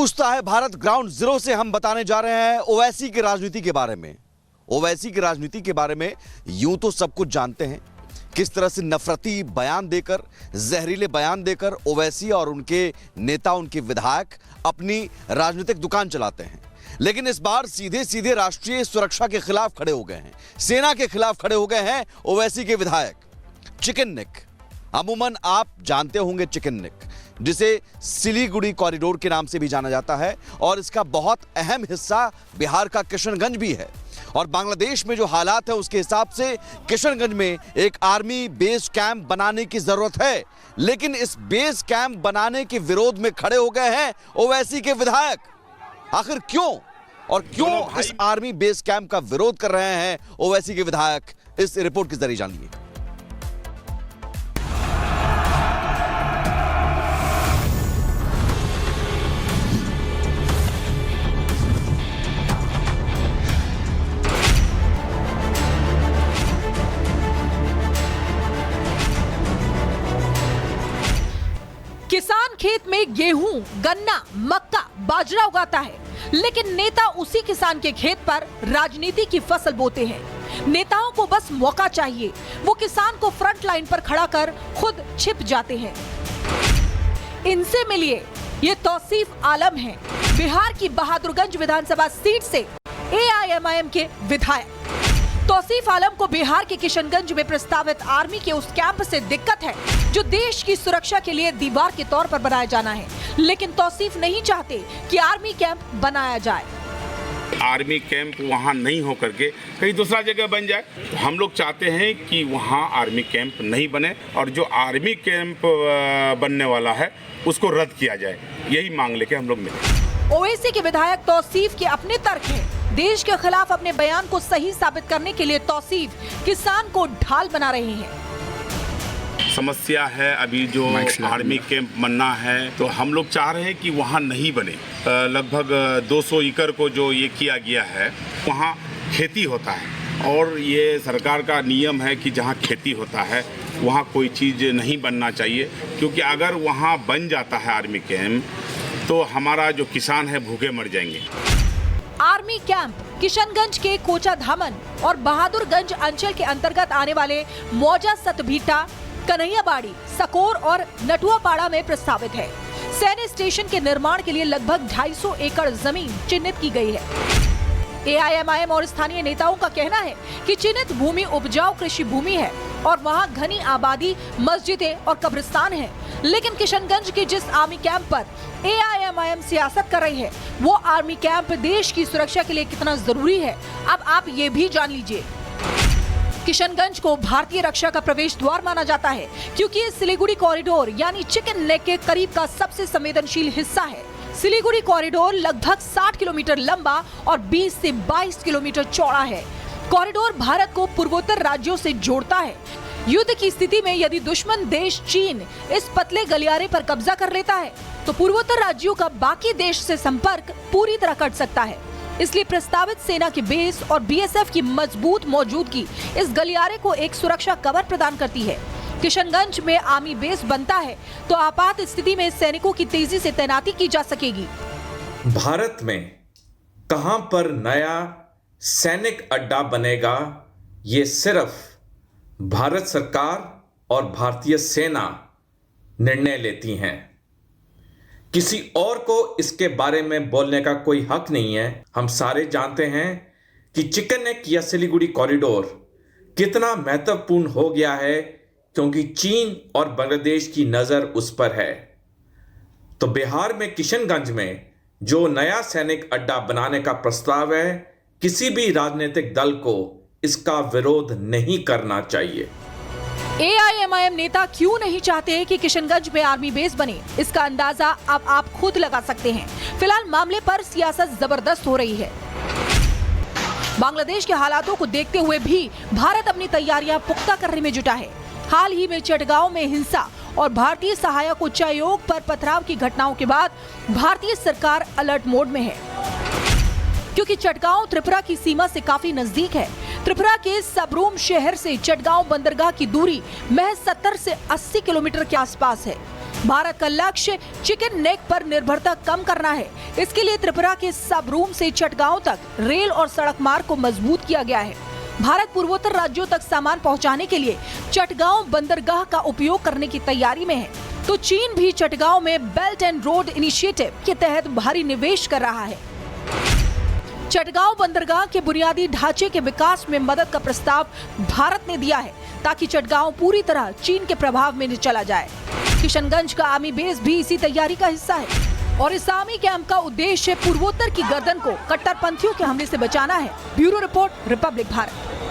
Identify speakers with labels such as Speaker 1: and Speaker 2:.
Speaker 1: गूंजता है Bharat ground zero से हम बताने जा रहे हैं ओवैसी की राजनीति के बारे में। ओवैसी की राजनीति के बारे में यूं तो सब कुछ जानते हैं, किस तरह से नफरती बयान देकर, जहरीले बयान देकर ओवैसी और उनके नेता, उनके विधायक अपनी राजनीतिक दुकान चलाते हैं। लेकिन इस बार सीधे सीधे राष्ट्रीय सुरक्षा के खिलाफ खड़े हो गए हैं, सेना के खिलाफ खड़े हो गए हैं ओवैसी के विधायक। चिकन नेक, अमूमन आप जानते होंगे चिकन नेक, जिसे सिलीगुड़ी कॉरिडोर के नाम से भी जाना जाता है, और इसका बहुत अहम हिस्सा बिहार का किशनगंज भी है। और बांग्लादेश में जो हालात है उसके हिसाब से किशनगंज में एक आर्मी बेस कैंप बनाने की जरूरत है। लेकिन इस बेस कैंप बनाने के विरोध में खड़े हो गए हैं ओवैसी के विधायक। आखिर क्यों, और क्यों इस आर्मी बेस कैंप का विरोध कर रहे हैं ओवैसी के विधायक, इस रिपोर्ट के जरिए जानिए।
Speaker 2: किसान खेत में गेहूं, गन्ना, मक्का, बाजरा उगाता है, लेकिन नेता उसी किसान के खेत पर राजनीति की फसल बोते हैं। नेताओं को बस मौका चाहिए, वो किसान को फ्रंट लाइन पर खड़ा कर खुद छिप जाते हैं। इनसे मिलिए, ये तौसीफ आलम हैं, बिहार की बहादुरगंज विधानसभा सीट से AIMIM के विधायक। तौसीफ आलम को बिहार के किशनगंज में प्रस्तावित आर्मी के उस कैंप से दिक्कत है जो देश की सुरक्षा के लिए दीवार के तौर पर बनाया जाना है। लेकिन तौसीफ नहीं चाहते कि आर्मी कैंप बनाया जाए।
Speaker 3: आर्मी कैंप वहाँ नहीं हो करके कहीं दूसरा जगह बन जाए। हम लोग चाहते हैं कि वहाँ आर्मी कैंप नहीं बने, और जो आर्मी कैंप बनने वाला है उसको रद्द किया जाए। यही मांग लेके हम लोग मिले।
Speaker 2: ओवैसी के विधायक तौसीफ के अपने तर्क हैं। देश के खिलाफ अपने बयान को सही साबित करने के लिए तौसीफ किसान को ढाल बना रहे हैं।
Speaker 3: समस्या है अभी जो आर्मी कैंप बनना है, तो हम लोग चाह रहे हैं कि वहाँ नहीं बने। लगभग 200 एकड़ को जो ये किया गया है वहाँ खेती होता है, और ये सरकार का नियम है कि जहाँ खेती होता है वहाँ कोई चीज़ नहीं बनना चाहिए, क्योंकि अगर वहाँ बन जाता है आर्मी कैंप तो हमारा जो किसान है भूखे मर जाएंगे।
Speaker 2: आर्मी कैंप किशनगंज के कोचाधामन और बहादुरगंज अंचल के अंतर्गत आने वाले मौजा, सतभीटा, कन्हैयाबाड़ी, सकोर और नटुआपाड़ा में प्रस्तावित है। सैन्य स्टेशन के निर्माण के लिए लगभग 250 एकड़ जमीन चिन्हित की गई है। AIMIM और स्थानीय नेताओं का कहना है कि चिन्हित भूमि उपजाऊ कृषि भूमि है और वहां घनी आबादी, मस्जिदें और कब्रिस्तान है। लेकिन किशनगंज के जिस आर्मी कैंप पर AIMIM सियासत कर रही है, वो आर्मी कैंप देश की सुरक्षा के लिए कितना जरूरी है, अब आप ये भी जान लीजिए। किशनगंज को भारतीय रक्षा का प्रवेश द्वार माना जाता है, क्योंकि ये सिलीगुड़ी कॉरिडोर यानी चिकन नेक के करीब का सबसे संवेदनशील हिस्सा है। सिलीगुड़ी कॉरिडोर लगभग 60 किलोमीटर लंबा और 20 से 22 किलोमीटर चौड़ा है। कॉरिडोर भारत को पूर्वोत्तर राज्यों से जोड़ता है। युद्ध की स्थिति में यदि दुश्मन देश चीन इस पतले गलियारे पर कब्जा कर लेता है, तो पूर्वोत्तर राज्यों का बाकी देश से संपर्क पूरी तरह कट सकता है। इसलिए प्रस्तावित सेना के बेस और BSF की मजबूत मौजूदगी इस गलियारे को एक सुरक्षा कवर प्रदान करती है। किशनगंज में आर्मी बेस बनता है तो आपात स्थिति में सैनिकों की तेजी से तैनाती की जा सकेगी।
Speaker 4: भारत में कहां पर नया सैनिक अड्डा बनेगा, ये सिर्फ भारत सरकार और भारतीय सेना निर्णय लेती हैं। किसी और को इसके बारे में बोलने का कोई हक नहीं है। हम सारे जानते हैं कि चिकन नेक या सिलीगुड़ी कॉरिडोर कितना महत्वपूर्ण हो गया है, क्योंकि चीन और बांग्लादेश की नजर उस पर है। तो बिहार में किशनगंज में जो नया सैनिक अड्डा बनाने का प्रस्ताव है, किसी भी राजनीतिक दल को इसका विरोध नहीं करना चाहिए।
Speaker 2: AIMIM नेता क्यों नहीं चाहते कि किशनगंज में आर्मी बेस बने, इसका अंदाजा अब आप खुद लगा सकते हैं। फिलहाल मामले पर सियासत जबरदस्त हो रही है। बांग्लादेश के हालातों को देखते हुए भी भारत अपनी तैयारियां पुख्ता करने में जुटा है। हाल ही में चटगांव में हिंसा और भारतीय सहायक उच्चायोग पर पथराव की घटनाओं के बाद भारतीय सरकार अलर्ट मोड में है, क्योंकि चटगांव त्रिपुरा की सीमा से काफी नजदीक है। त्रिपुरा के सबरूम शहर से चटगांव बंदरगाह की दूरी महज 70 से 80 किलोमीटर के आसपास है। भारत का लक्ष्य चिकन नेक पर निर्भरता कम करना है। इसके लिए त्रिपुरा के सबरूम से चटगांव तक रेल और सड़क मार्ग को मजबूत किया गया है। भारत पूर्वोत्तर राज्यों तक सामान पहुंचाने के लिए चटगांव बंदरगाह का उपयोग करने की तैयारी में है, तो चीन भी चटगांव में बेल्ट एंड रोड इनिशिएटिव के तहत भारी निवेश कर रहा है। चटगांव बंदरगाह के बुनियादी ढांचे के विकास में मदद का प्रस्ताव भारत ने दिया है, ताकि चटगांव पूरी तरह चीन के प्रभाव में चला जाए। किशनगंज का आर्मी बेस भी इसी तैयारी का हिस्सा है और इस आर्मी कैंप का उद्देश्य पूर्वोत्तर की गर्दन को कट्टरपंथियों के हमले से बचाना है। Bureau report, Republic Bharat.